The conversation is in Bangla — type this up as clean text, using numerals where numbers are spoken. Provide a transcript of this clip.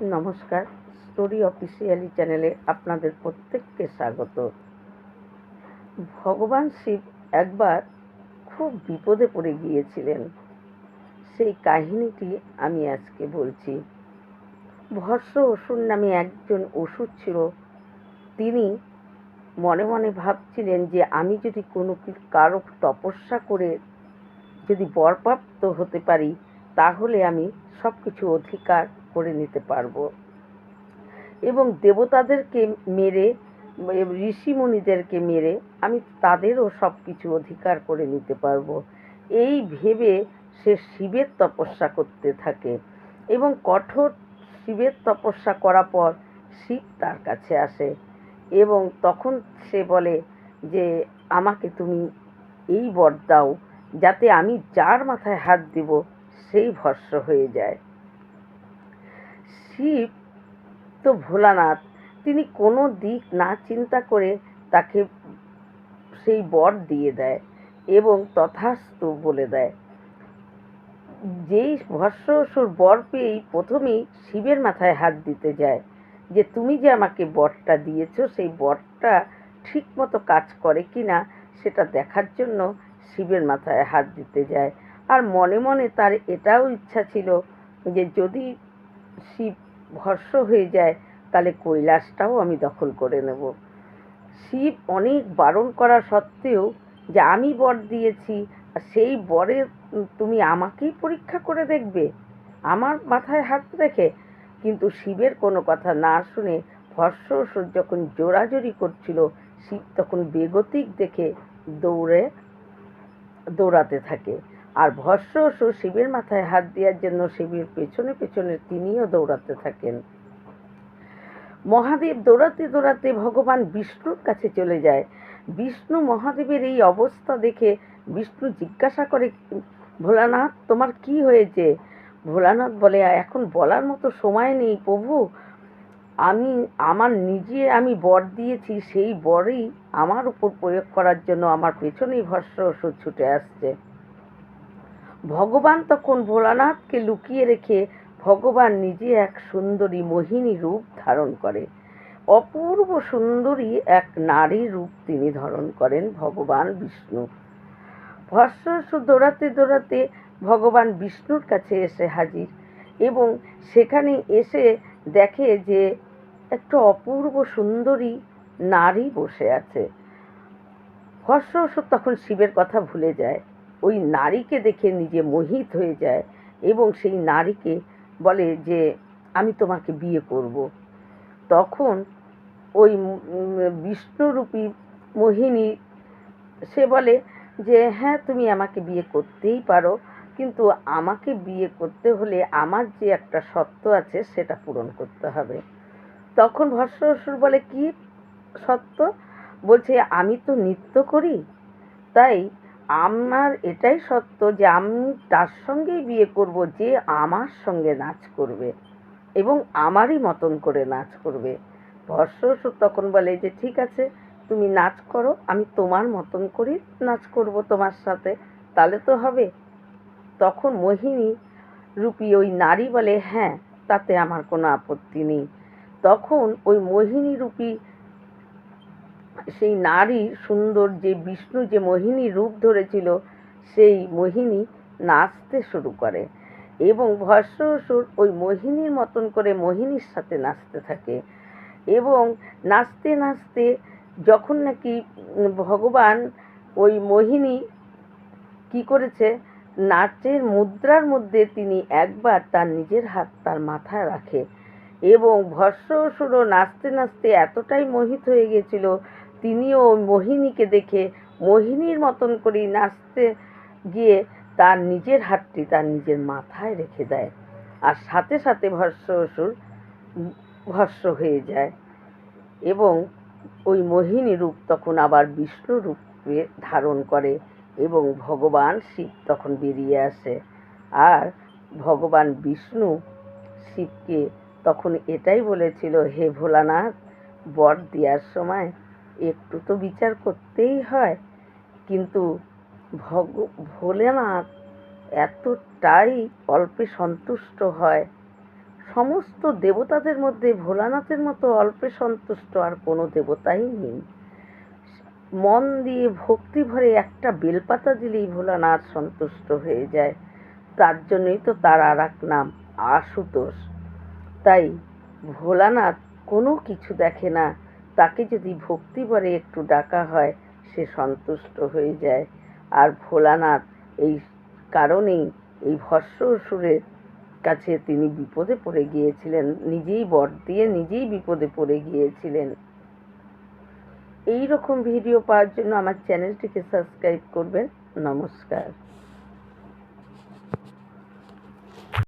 নমস্কার, স্টোরি অফিসিয়ালি চ্যানেলে আপনাদের প্রত্যেককে স্বাগত। ভগবান শিব একবার খুব বিপদে পড়ে গিয়েছিলেন। সেই কাহিনীটি আমি আজকে বলছি। ভস্ম অসুর নামে একজন অসুর ছিল। তিনি মনে মনে ভাবছিলেন যে আমি যদি কারো তপস্যা করে যদি বরপ্রাপ্ত হতে পারি, তাহলে আমি সব কিছু অধিকার করে নিতে পারবো এবং দেবতাদেরকে মেরে, ঋষিমুনিদেরকে মেরে আমি তাদেরও সব কিছু অধিকার করে নিতে পারবো। এই ভেবে সে শিবের তপস্যা করতে থাকে এবং কঠোর শিবের তপস্যা করার পর শিব তার কাছে আসে এবং তখন সে বলে যে আমাকে তুমি এই বর দাও যাতে আমি যার মাথায় হাত দিব সেই ভস্ম হয়ে যায়। শিব তো ভোলানাথ, তিনি কোনো দিক না চিন্তা করে তাকে সেই বর দিয়ে দেয় এবং তথাস্তু বলে দেয়। যেই ভস্ম অসুর বর পেয়েই প্রথমেই শিবের মাথায় হাত দিতে যায় যে তুমি যে আমাকে বরটা দিয়েছো সেই বরটা ঠিক মতো কাজ করে কিনা সেটা দেখার জন্য শিবের মাথায় হাত দিতে যায়। আর মনে মনে তার এটাও ইচ্ছা ছিল যে যদি শিব ভস্ম হয়ে যায় তাহলে কৈলাসটাও আমি দখল করে নেব। শিব অনেক বারণ করা সত্ত্বেও যে আমি বর দিয়েছি, সেই বরে তুমি আমাকেই পরীক্ষা করে দেখবে আমার মাথায় হাত রেখে। কিন্তু শিবের কোনো কথা না শুনে ভস্ম অসুর যখন জোরাজোরি করছিল, শিব তখন বেগতিক দেখে দৌড়াতে থাকে। আর ভস্ম অসুর শিবের মাথায় হাত দেওয়ার জন্য শিবের পেছনে পেছনে তিনিও দৌড়াতে থাকেন। মহাদেব দৌড়াতে দৌড়াতে ভগবান বিষ্ণুর কাছে চলে যায়। বিষ্ণু মহাদেবের এই অবস্থা দেখে বিষ্ণু জিজ্ঞাসা করে, ভোলানাথ তোমার কি হয়েছে? ভোলানাথ বলে, এখন বলার মতো সময় নেই প্রভু, আমি বর দিয়েছি, সেই বরই আমার উপর প্রয়োগ করার জন্য আমার পেছনেই ভস্ম অসুর ছুটে আসছে। ভগবান তখন ভোলানাথকে লুকিয়ে রেখে ভগবান নিজে এক সুন্দরী মোহিনী রূপ ধারণ করে। অপূর্ব সুন্দরী এক নারী রূপ তিনি ধারণ করেন ভগবান বিষ্ণু। ভস্ম অসুর দৌড়াতে দৌড়াতে ভগবান বিষ্ণুর কাছে এসে হাজির এবং সেখানে এসে দেখে যে একটা অপূর্ব সুন্দরী নারী বসে আছে। ভস্ম অসুর তখন শিবের কথা ভুলে যায়, ওই নারীকে দেখে নিজে মোহিত হয়ে যায় এবং সেই নারীকে বলে যে আমি তোমাকে বিয়ে করব। তখন ওই বিষ্ণুরূপী মোহিনী সে বলে যে হ্যাঁ তুমি আমাকে বিয়ে করতেই পারো, কিন্তু আমাকে বিয়ে করতে হলে আমার যে একটা শর্ত আছে সেটা পূরণ করতে হবে। তখন ভস্ম অসুর বলে কি শর্ত? বলছে আমি তো নৃত্য করি, তাই আমার এটাই সত্য যে আমি তার সঙ্গেই বিয়ে করব যে আমার সঙ্গে নাচ করবে এবং আমারই মতন করে নাচ করবে। ভস্ম অসুর তখন বলে যে ঠিক আছে তুমি নাচ করো, আমি তোমার মতন করেই নাচ করব তোমার সাথে, তাহলে তো হবে। তখন মোহিনী রূপী ওই নারী বলে হ্যাঁ, তাতে আমার কোনো আপত্তি নেই। তখন ওই মোহিনী রূপী সেই নারী সুন্দর যে বিষ্ণু যে মোহিনী রূপ ধরেছিল সেই মোহিনী নাচতে শুরু করে এবং ভস্ম অসুর ওই মোহিনীর মতন করে মোহিনীর সাথে নাচতে থাকে এবং নাচতে নাচতে যখন নাকি ভগবান ওই মোহিনী কি করেছে, নাচের মুদ্রার মধ্যে তিনি একবার তার নিজের হাত তার মাথায় রাখে এবং ভস্ম অসুরও নাচতে নাচতে এতটাই মোহিত হয়ে গেছিল, তিনিও মোহিনীকে দেখে মোহিনীর মতন করেই নাচতে গিয়ে তার নিজের হাতটি তার নিজের মাথায় রেখে দেয় আর সাথে সাথে ভস্ম অসুর ভস্ম হয়ে যায় এবং ওই মোহিনী রূপ তখন আবার বিষ্ণু রূপে ধারণ করে এবং ভগবান শিব তখন বেরিয়ে আসে। আর ভগবান বিষ্ণু শিবকে তখন এটাই বলেছিল, হে ভোলানাথ, বর দেওয়ার সময় একটু তো বিচার করতেই হয়, কিন্তু ভোলেনাথ এতটাই অল্পে সন্তুষ্ট হয়, সমস্ত দেবতাদের মধ্যে ভোলানাথের মতো অল্পে সন্তুষ্ট আর কোনো দেবতাই নেই। মন দিয়ে ভক্তি ভরে একটা বেলপাতা দিলেই ভোলানাথ সন্তুষ্ট হয়ে যায়। তার জন্যই তো তার আর এক নাম আশুতোষ। তাই ভোলানাথ কোনো কিছু দেখে না, তাকে যদি ভক্তি ভরে একটু ডাকা হয় সে সন্তুষ্ট হয়ে যায়। আর ভোলানাথ এই কারণেই এই ভস্ম অসুরের কাছে তিনি বিপদে পড়ে গিয়েছিলেন, নিজেই বর দিয়ে নিজেই বিপদে পড়ে গিয়েছিলেন। এই রকম ভিডিও পাওয়ার জন্য আমার চ্যানেলটিকে সাবস্ক্রাইব করবেন। নমস্কার।